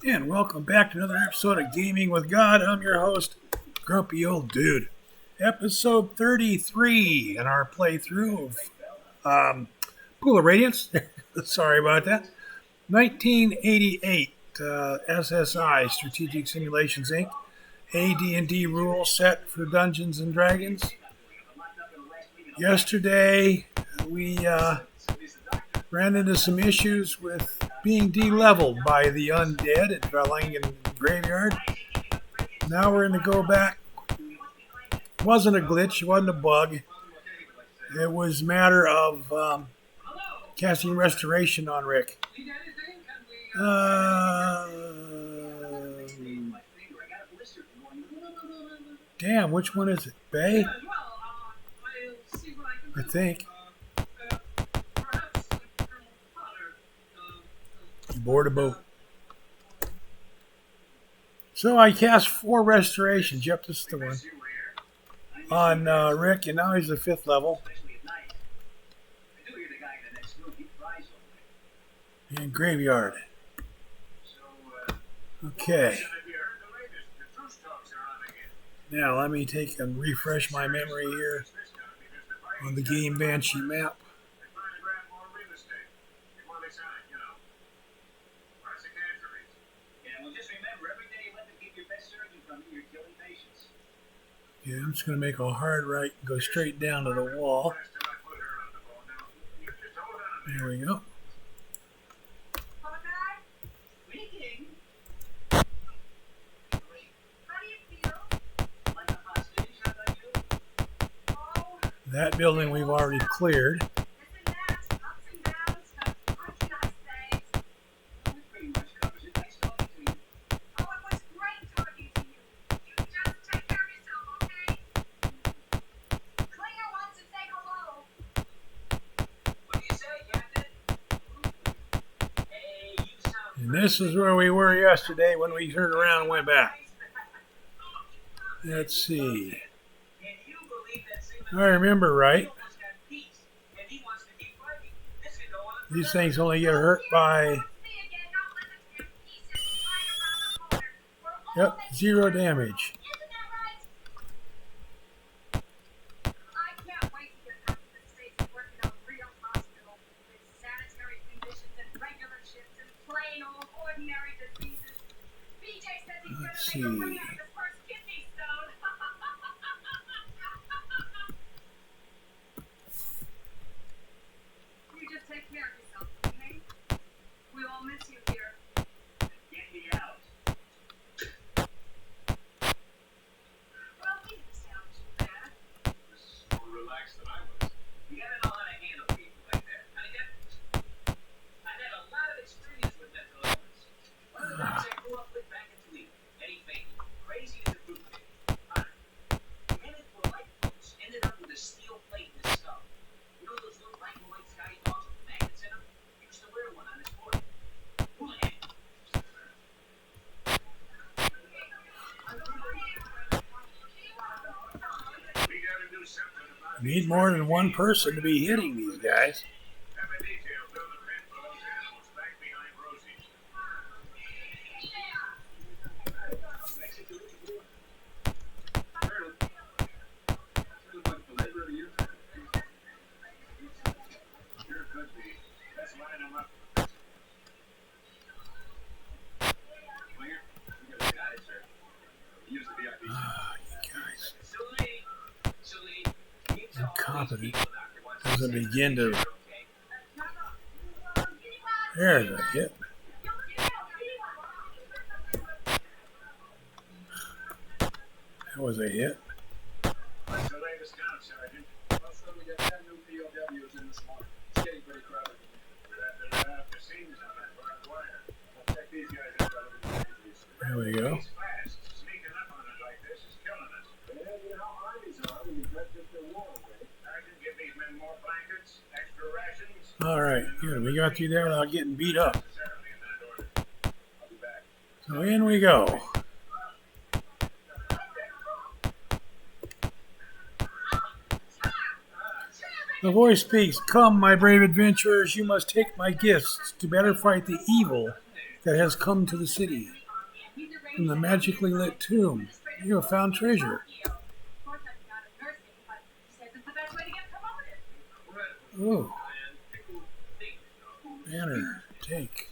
And welcome back to another episode of Gaming with God. I'm your host, Grumpy Old Dude. Episode 33 in our playthrough of Pool of Radiance. Sorry about that. 1988 SSI, Strategic Simulations Inc. AD&D rule set for Dungeons and Dragons. Yesterday, we ran into some issues with being de-leveled by the undead at Valhingen graveyard. Now we're going to go back. It wasn't a glitch, it wasn't a bug. It was a matter of casting restoration on Rick. Damn, which one is it? Bay? I think. Board a boat. So I cast 4 restorations. Yep, this is the one. On Rick, and now he's the 5th level. And graveyard. Okay. Now let me take and refresh my memory here on the Game Banshee map. Yeah, I'm just going to make a hard right and go straight down to the wall. There we go. That building we've already cleared. And this is where we were yesterday when we turned around and went back. Let's see. If I remember right, these things only get hurt by 0 damage. Let's see. Need more than one person to be hitting these guys. Incompetent doesn't begin to. There's a hit. That was a hit. There we go. All right, good. We got through there without getting beat up. So in we go. The voice speaks, "Come, my brave adventurers, you must take my gifts to better fight the evil that has come to the city. From the magically lit tomb, you have found treasure. Oh. Banner, take.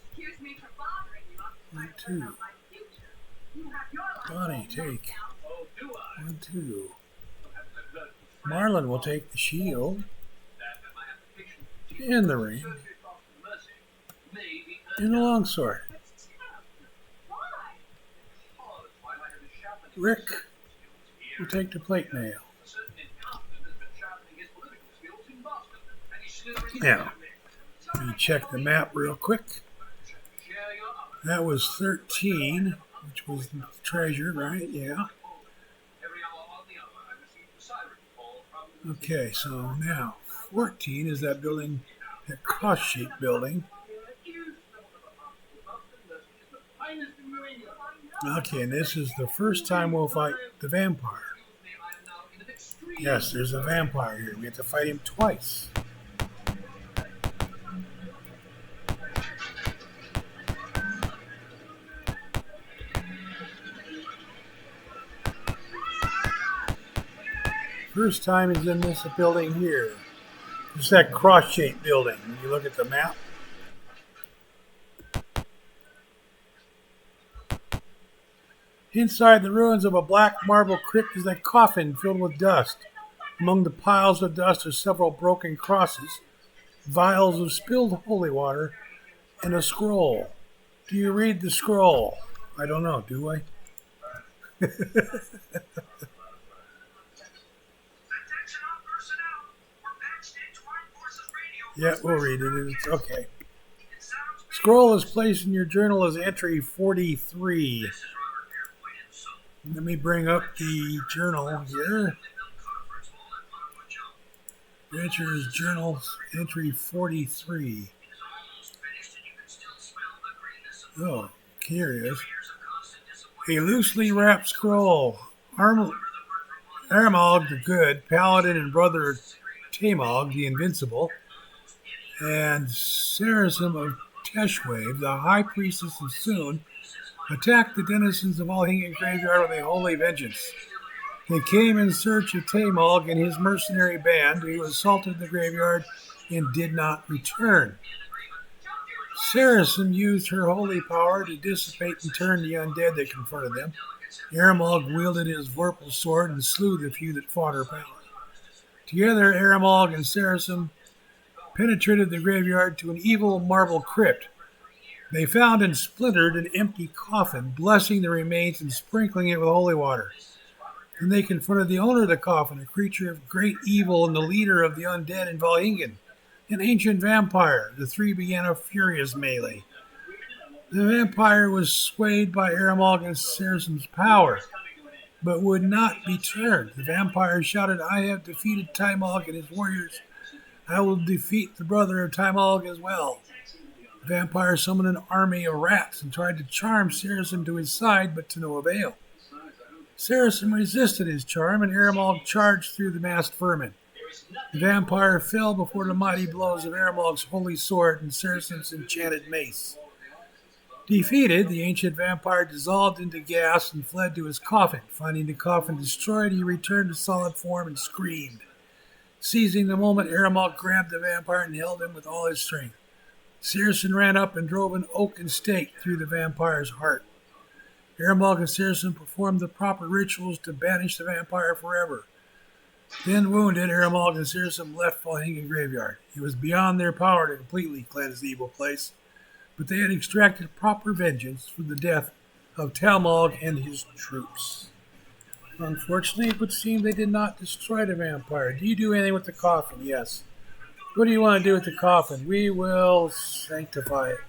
1, 2. Bonnie, take. 1, 2. Marlon will take the shield. And the ring. And the longsword. Rick will take the plate mail. Now, let me check the map real quick. That was 13, which was the treasure, right? Yeah. Okay, so now 14 is that building, that cross-shaped building. Okay, and this is the first time we'll fight the vampire. Yes, there's a vampire here. We have to fight him twice. First time is in this building here. It's that cross-shaped building. When you look at the map. Inside the ruins of a black marble crypt is a coffin filled with dust. Among the piles of dust are several broken crosses, vials of spilled holy water, and a scroll. Do you read the scroll? I don't know, do I? Yeah, we'll read it. It's okay. Scroll is placed in your journal as entry 43. Let me bring up the journal here. Adventurer's Journal, entry 43. Oh, here it is. A loosely wrapped scroll. Aramog the Good, Paladin and brother of Tamog the Invincible, and Saracen of Teshwave, the High Priestess of Soon, attacked the denizens of Valhingen graveyard with a holy vengeance. They came in search of Tamog and his mercenary band, who assaulted the graveyard and did not return. Saracen used her holy power to dissipate and turn the undead that confronted them. Aramog wielded his vorpal sword and slew the few that fought her power. Together, Aramog and Saracen penetrated the graveyard to an evil marble crypt. They found and splintered an empty coffin, blessing the remains and sprinkling it with holy water. Then they confronted the owner of the coffin, a creature of great evil and the leader of the undead in Valhingen, an ancient vampire. The three began a furious melee. The vampire was swayed by Aramog and Saracen's power, but would not be turned. The vampire shouted, "I have defeated Tamog and his warriors. I will defeat the brother of Tamog as well." The vampire summoned an army of rats and tried to charm Saracen to his side, but to no avail. Saracen resisted his charm, and Aramog charged through the masked vermin. The vampire fell before the mighty blows of Aramog's holy sword and Saracen's enchanted mace. Defeated, the ancient vampire dissolved into gas and fled to his coffin. Finding the coffin destroyed, he returned to solid form and screamed. Seizing the moment, Aramog grabbed the vampire and held him with all his strength. Saracen ran up and drove an oaken stake through the vampire's heart. Aramog and Saracen performed the proper rituals to banish the vampire forever. Then, wounded, Aramog and Saracen left Valhingen graveyard. It was beyond their power to completely cleanse the evil place, but they had extracted proper vengeance for the death of Tamog and his troops. Unfortunately, it would seem they did not destroy the vampire. Do you do anything with the coffin? Yes. What do you want to do with the coffin? We will sanctify it.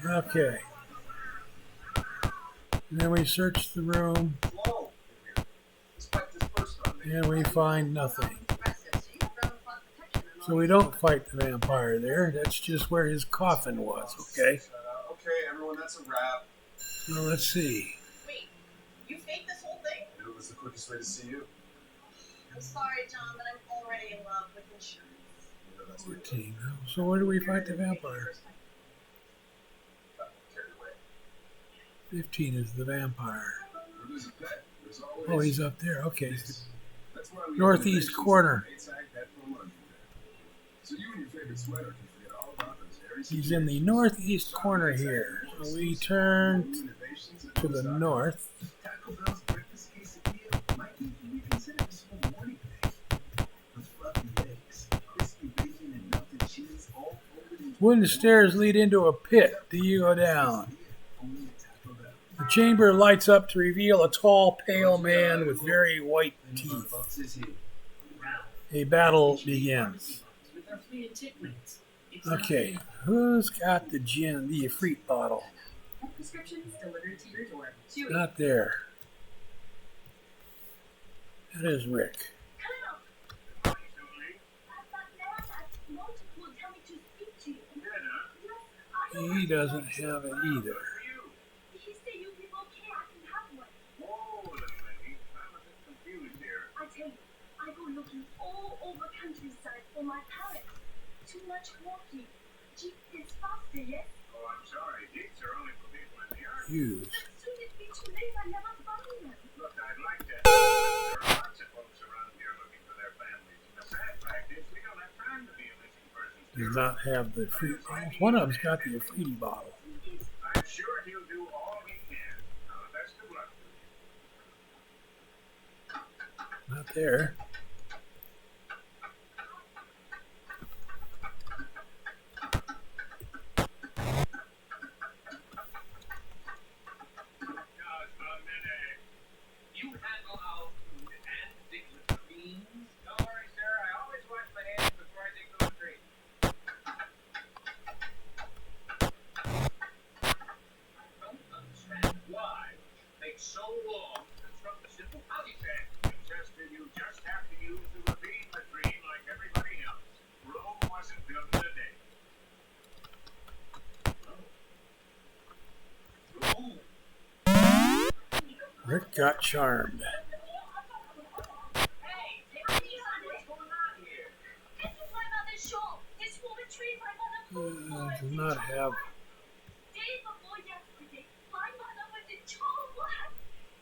Okay. And then we search the room. And we find nothing. So we don't fight the vampire there. That's just where his coffin was, okay? Okay, everyone, that's a wrap. Well, let's see. Wait, you faked this whole thing? It was the quickest way to see you. I'm sorry, John, but I'm already in love with insurance. 14. So where do we fight the vampire? 15 is the vampire. Where there's a pet, there's always Oh, he's up there. Okay. this. That's why we Northeast have corner. inside pet for laundry there. So you and your favorite sweater can forget all about those hairy He's in the northeast corner here. So we turn to the north. Taco Bell's breakfast quesadilla might need to reconsider this whole morning thing. The fluffy legs, crispy bacon and melted cheese all folded into Wooden stairs lead into a pit. Do you go down? only at Taco Bell. The chamber lights up to reveal a tall, pale man with very white teeth. Box is here. A battle begins. With our flea and tick meds. Okay, who's got the gin, the Efreet bottle? Prescriptions delivered to your door. Not there. That is Rick. He doesn't have it either. He said you people care, I can have one. Whoa, lady. I'm a bit confused here. I tell you, I go looking all over countryside for my parrot. Too much walking. Jeep is faster, yes? Oh, I'm sorry. Jeeps are only for people in the yard. Use. But soon it'd be too late, I never found them. Look, I'd like to. There are lots of folks around here looking for their families. And the sad fact is, we don't have time to be a missing persons Does bureau. not have the Efreet bottles. One of them's got the Efreet bottle. I'm sure he'll do all he can. Now, best of luck to you. Not there. Just a minute. You handle our food and dig the beans? Don't worry, sir. I always wash my hands before I dig the tree. I don't understand why it takes so long to construct a simple house. Chester, you just have to use the ravine latrine like everybody else. Rome wasn't built in a day. Ooh, Rick got charmed. hey, what's going on here? This is my mother's shawl. This woman tree my mother Does not have. Day before yesterday, my mother was in trouble.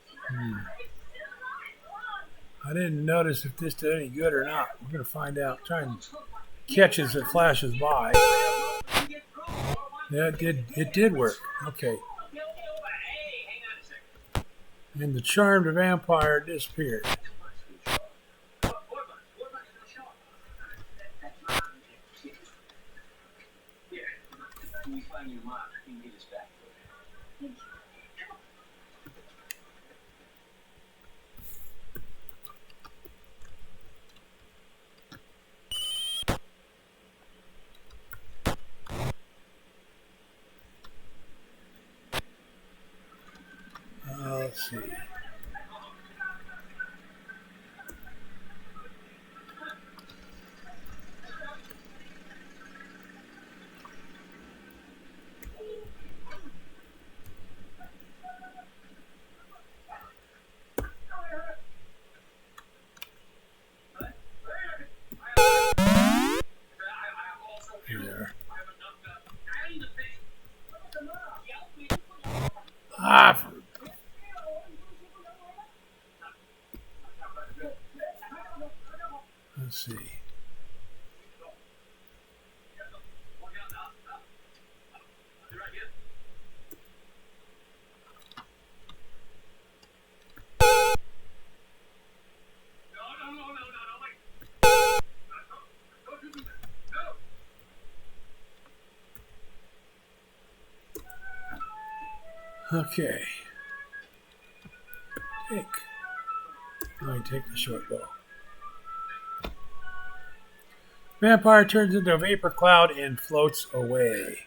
She's Hmm. alive. She's alive. I didn't notice if this did any good or not. We're going to find out. Try and catch as it flashes by. Yeah, it did work. Okay. Hey, hang on a second. And the charmed vampire disappeared. What about the shop? That's my objective. Here, when you find your mom, you can meet us back for it. Let's see. Here. Ah, let's see. Okay. Take. Let me take the short bow. Vampire turns into a vapor cloud and floats away.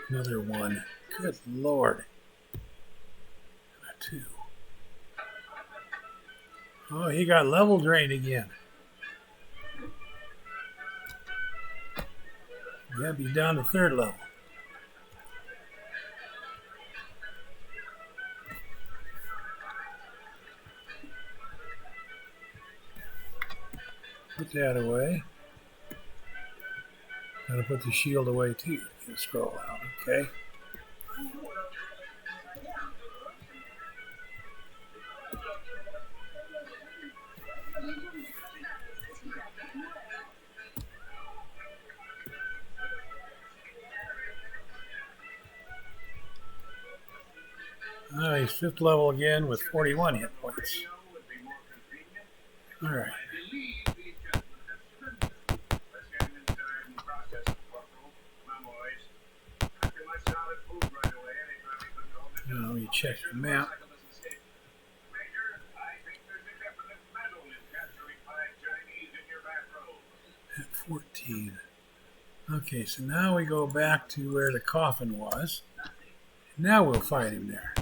Another one. Good Lord. A two. Oh, he got level drained again. Yep, he's down to 3rd level. Put that away. Gotta put the shield away too. You scroll out, okay? Oh, he's 5th level again with 41 hit points. All right. Now let me check the map. At 14. Okay, so now we go back to where the coffin was. Now we'll fight him there.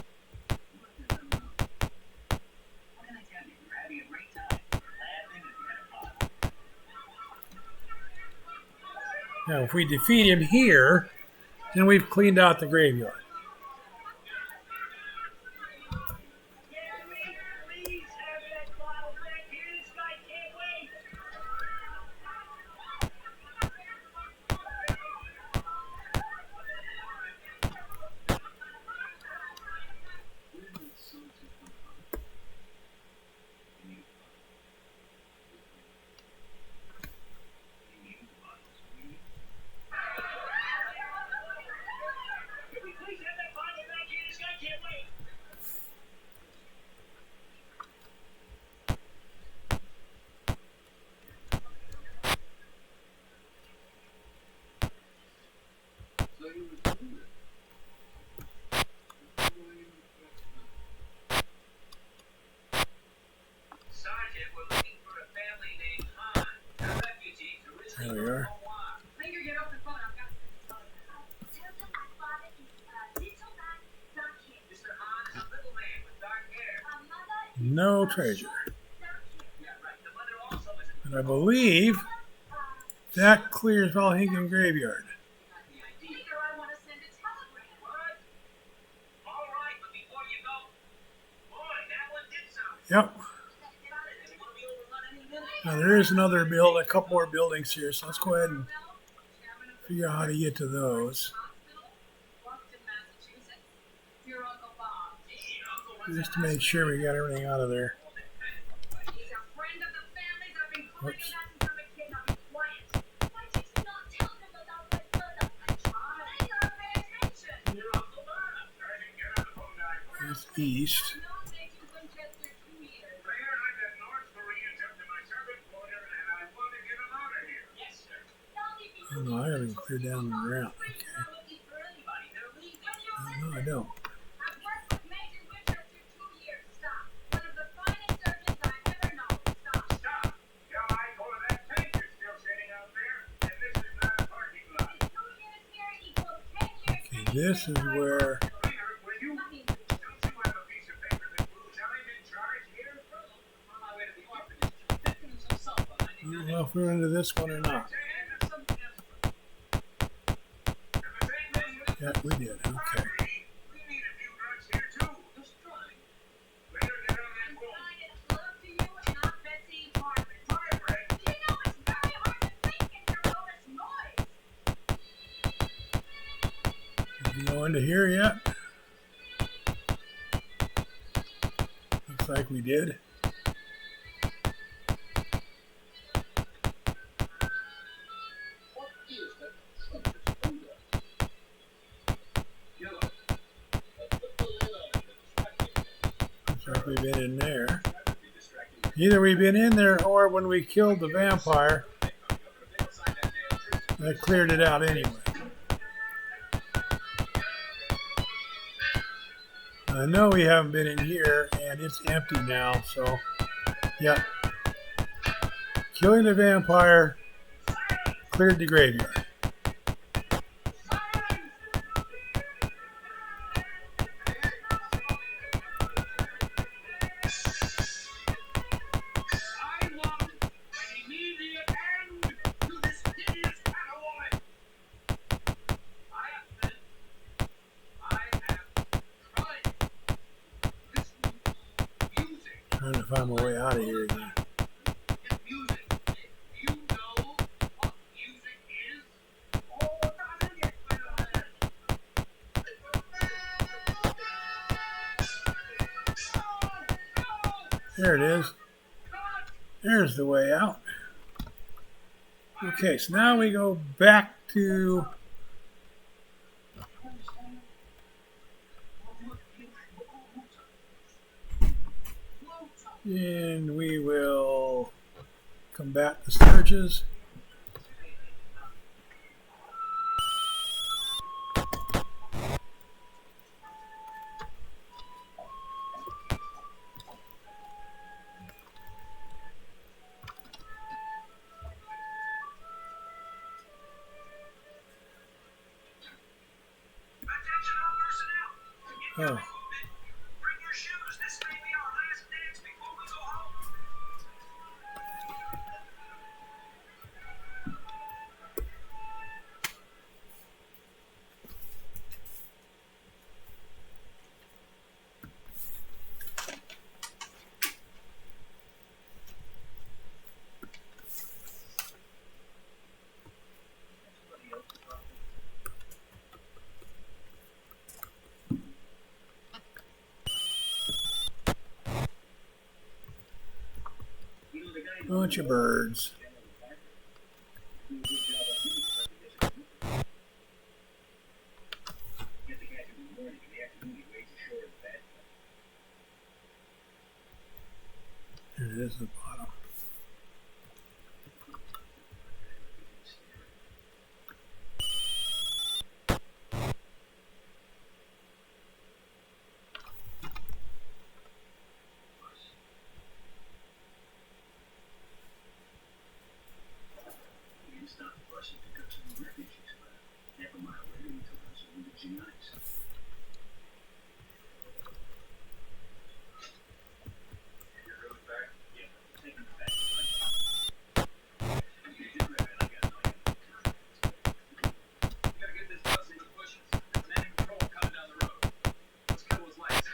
Now, if we defeat him here, then we've cleaned out the graveyard. There we are. No treasure. And I believe that clears Valhingen graveyard. Yep. Now there is another a couple more buildings here, so let's go ahead and figure out how to get to those. Just to make sure we got everything out of there. Whoops. That's east. Oh no, I gotta clear down the ground. Okay. Oh, no, I don't. Okay, this is where. I don't know if we're into this one or not. Yeah, we did. Okay. Did we go into here yet? Looks like we did. We've been in there. Either we've been in there or when we killed the vampire, that cleared it out anyway. I know we haven't been in here and it's empty now, so yep. Killing the vampire cleared the graveyard. find my way out of here again. Music. You know what music is? Oh, darling, yes, There it is. There's the way out. Okay, so now we go back to and we will combat the surges. Oh. Bring your shoes. This may be our last dance before we go home. Bunch of birds. There it is at the bottom. Stop the bus and pick up some refugees, but half a mile later we took on some of the GIs. You're really back? Yeah, taking it back. You did grab it, I got it. We gotta get this bus into the bushes. Man in patrol coming down the road. Let's kill his lights.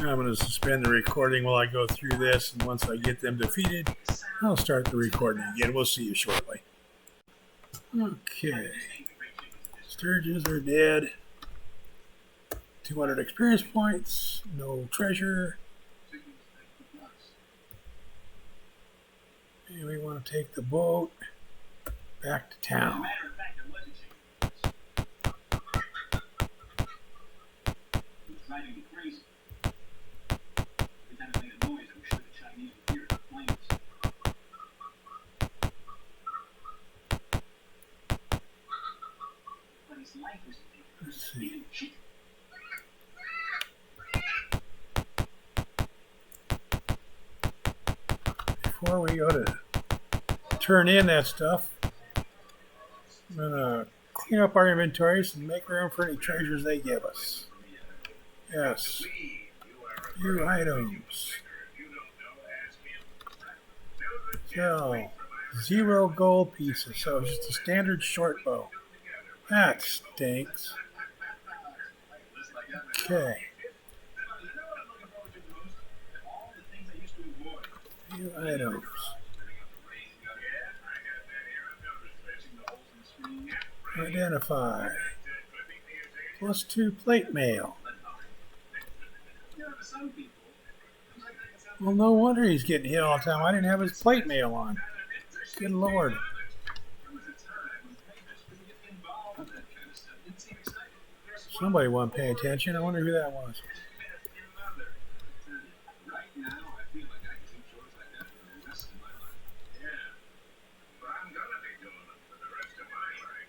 I'm going to suspend the recording while I go through this, and once I get them defeated, I'll start the recording again. We'll see you shortly. Okay. Sturges are dead. 200 experience points. No treasure. And we want to take the boat back to town. Matter of fact, it wasn't chicken. It was driving me crazy. Every time it made a noise, I was sure the Chinese would hear it in flames. But his life was in danger. Let's He see. didn't cheat. Before we go to turn in that stuff, I'm going to clean up our inventories and make room for any treasures they give us. Yes. New items. So, 0 gold pieces. So it's just a standard short bow. That stinks. Okay. New items. Identify. +2 plate mail. Well, no wonder he's getting hit all the time. I didn't have his plate mail on. Good Lord. Somebody wasn't paying attention. I wonder who that was. Right now, I feel like I can do chores like that for the rest of my life. Yeah. But I'm gonna be doing them for the rest of my life.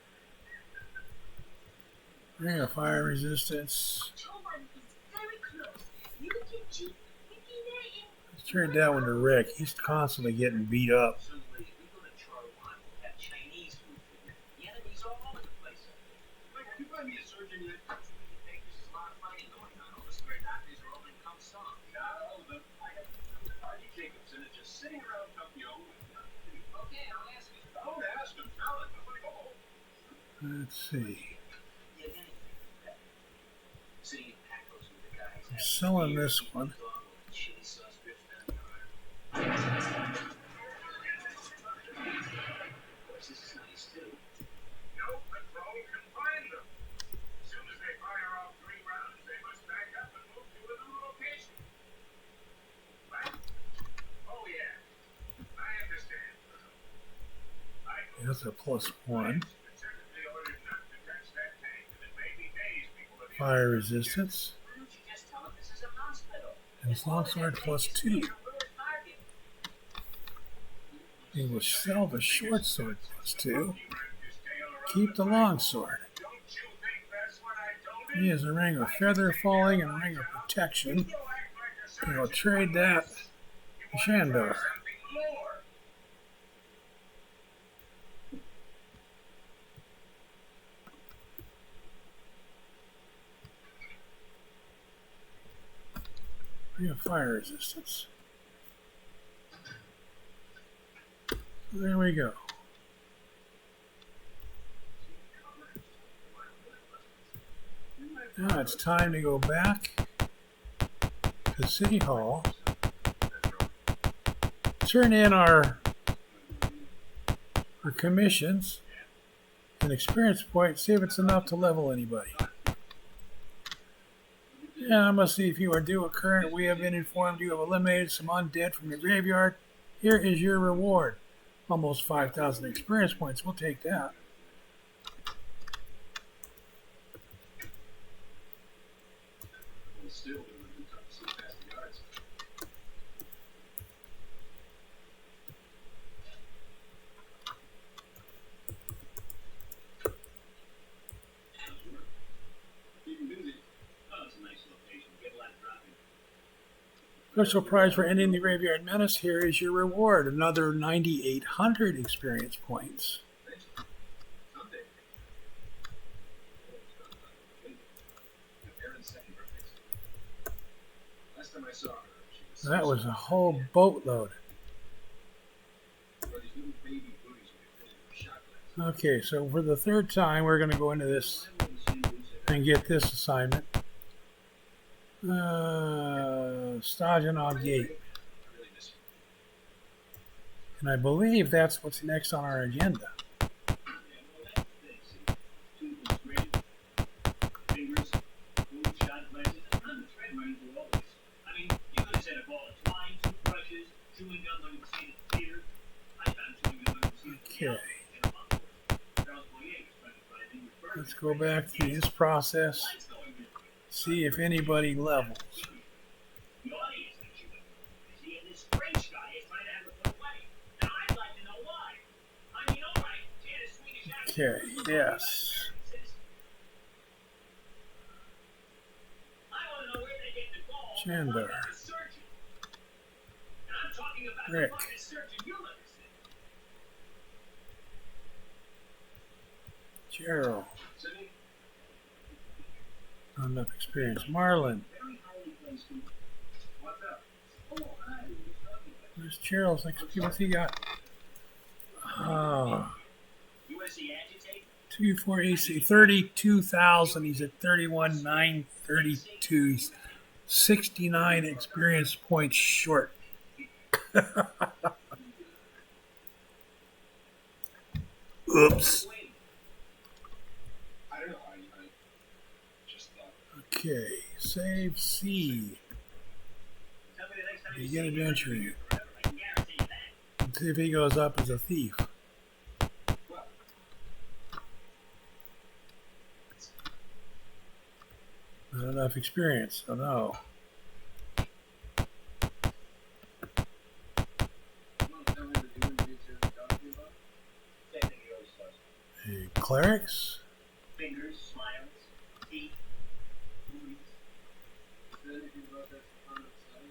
Ring of fire resistance. Someone is very close. You can cheat. We can in. Let's turn that one to Rick. He's constantly getting beat up. Soon we go to Charlie Line, we'll have Chinese food for you. The enemy's all over the place. Like, can you find me a surgeon yet? There's a lot of fighting going on over where doctors are open come song. Not all of them. I have Artie Jacobson is just sitting around Tokyo with nothing to do. Okay, I'll ask him. Don't ask him. Tell him. I'm gonna go home. Let's see. Sitting in Pacos with the guys. I'm selling this one. Chili sauce drips down your arm. Of course, this is nice too. No patrol can find them. As soon as they fire off 3 rounds, they must back up and move to a new location. What? Oh, yeah. I understand. That's a +1. Specifically ordered not to touch that tank, and it may be days before the Fire resistance. Why don't you just tell them this is a hospital? And it's longsword +2. We will sell the short sword +2. Keep the long sword. Don't you think that's what I told He has a ring of feather falling and a ring of protection. And we'll trade that to Shandor. We have fire resistance. There we go. Now it's time to go back to City Hall, turn in our commissions, and experience point, see if it's enough to level anybody. Yeah, I must see if you are due a current. We have been informed you have eliminated some undead from your graveyard. Here is your reward. Almost 5,000 experience points. We'll take that. Still, so past the guards. Keeping busy. Oh, it's a nice location. Get a lot of dropping. Special prize for ending the Graveyard Menace. Here is your reward. Another 9,800 experience points. Someday. Aaron's second birthday. Last time I saw her, she was That was a whole boatload. these little baby booties we fit into a shot glass. Okay, so for the third time, we're going to go into this and get this assignment. Stajan on gate. I really miss you. And I believe that's what's next on our agenda. Yeah, well, that's the thing. See, two was great. Fingers, food, shot glasses. I'm the thread running through all this. I mean, you could have said a ball of twine, toothbrushes, chewing gum when you see it in the theater. I found chewing gum when you see it in the Okay. and a buckboard. Charles Boyer was trying to drive in with burgers. Let's go back through this process. Lights going real quick. See if anybody levels. The audience thinks you will. You see, and this French guy is trying to have a full wedding. Now, I'd like to know why. I mean, all right, she had a Swedish accent. Okay, yes. I want to know where they get the ball. Chandler. from the surgeon. And I'm talking about Rick. the finest surgeon you'll ever see. Jharryl. Sydney? Not enough experience. Marlon. Very highly placed. What's up? Oh, hi. Where's Jharryl's next? What's he got? Oh, You want to see agitate? 2, 4 AC. 32,000. He's at 31,932. He's 69 experience points short. Oops. I don't know. I just thought. Okay, save C. Tell me the next time you Begin see me, adventure. I'll be forever. I can guarantee you that. Let's see if he goes up as a thief. Well, Not enough experience. Oh no. you want to tell me the doing you two talking about? Same thing he always does. Hey, clerics? Fingers, smiles, teeth, movies. Is there anything about that fun outside?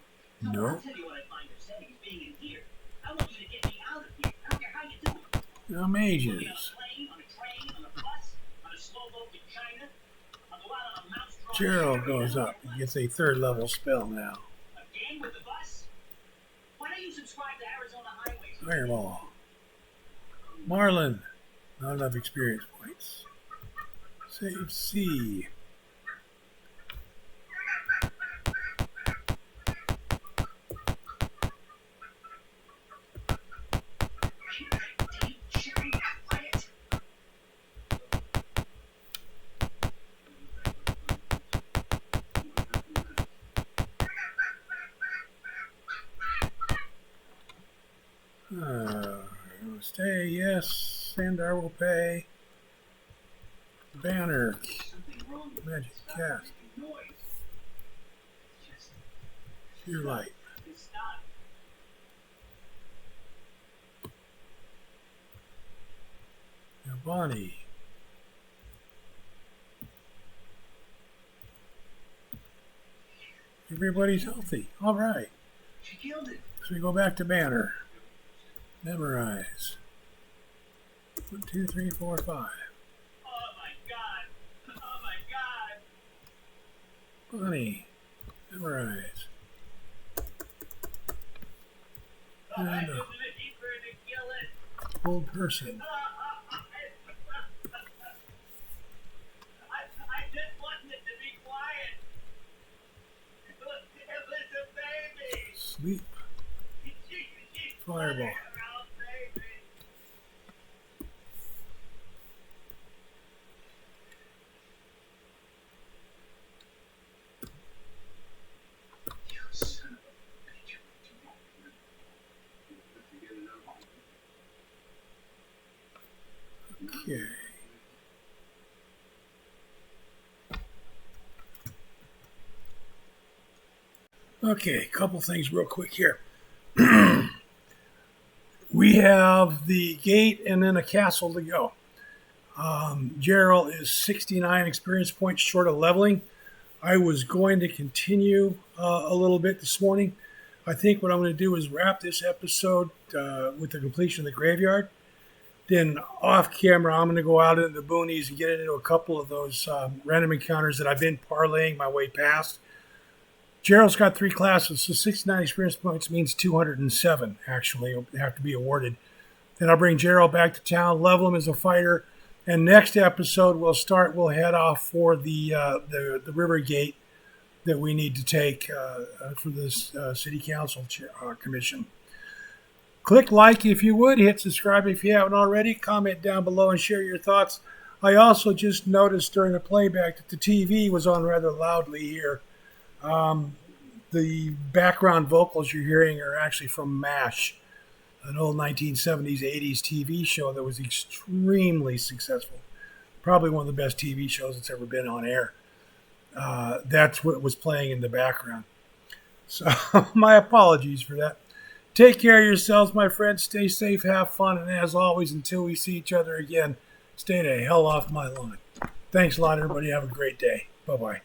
No. I'll tell you what I find upsetting is being in here. I want you to get me out of here. I don't care how you do it. No Put me on a mages. plane, on a train, on a bus, on a slow boat to China. I'll go out on a mouse Jharryl goes up. He gets a third level spell now. Again with the bus? Why don't you subscribe to Arizona Highways? Fireball. Marlin. Not enough experience points. Save C. Stay, yes. Sandar will pay. Banner. Magic cast. Sheer light. Now Bonnie. Everybody's healthy. All right. She killed it. So we go back to Banner. Memorize. 1, 2, 3, 4, 5. Oh my god. Oh my god. Bonnie. Memorize. Oh, I And didn't need her to kill it. old person. I just wanted it to be quiet. It was a baby. Sleep. She's Fireball. around, baby. You son of a bitch. Okay. Okay, a couple things real quick here. We have the gate and then a castle to go. Jharryl is 69 experience points short of leveling. I was going to continue a little bit this morning. I think what I'm going to do is wrap this episode with the completion of the graveyard. Then off camera, I'm going to go out into the boonies and get into a couple of those random encounters that I've been parlaying my way past. Jharryl's got 3 classes, so 69 experience points means 207, actually, have to be awarded. Then I'll bring Jharryl back to town, level him as a fighter, and next episode we'll head off for the river gate that we need to take for this city council commission. Click like if you would, hit subscribe if you haven't already, comment down below and share your thoughts. I also just noticed during the playback that the TV was on rather loudly here. The background vocals you're hearing are actually from MASH, an old 1970s, 80s TV show that was extremely successful. Probably one of the best TV shows that's ever been on air. That's what was playing in the background. So my apologies for that. Take care of yourselves, my friends. Stay safe, have fun, and as always, until we see each other again, stay the hell off my lawn. Thanks a lot, everybody. Have a great day. Bye-bye.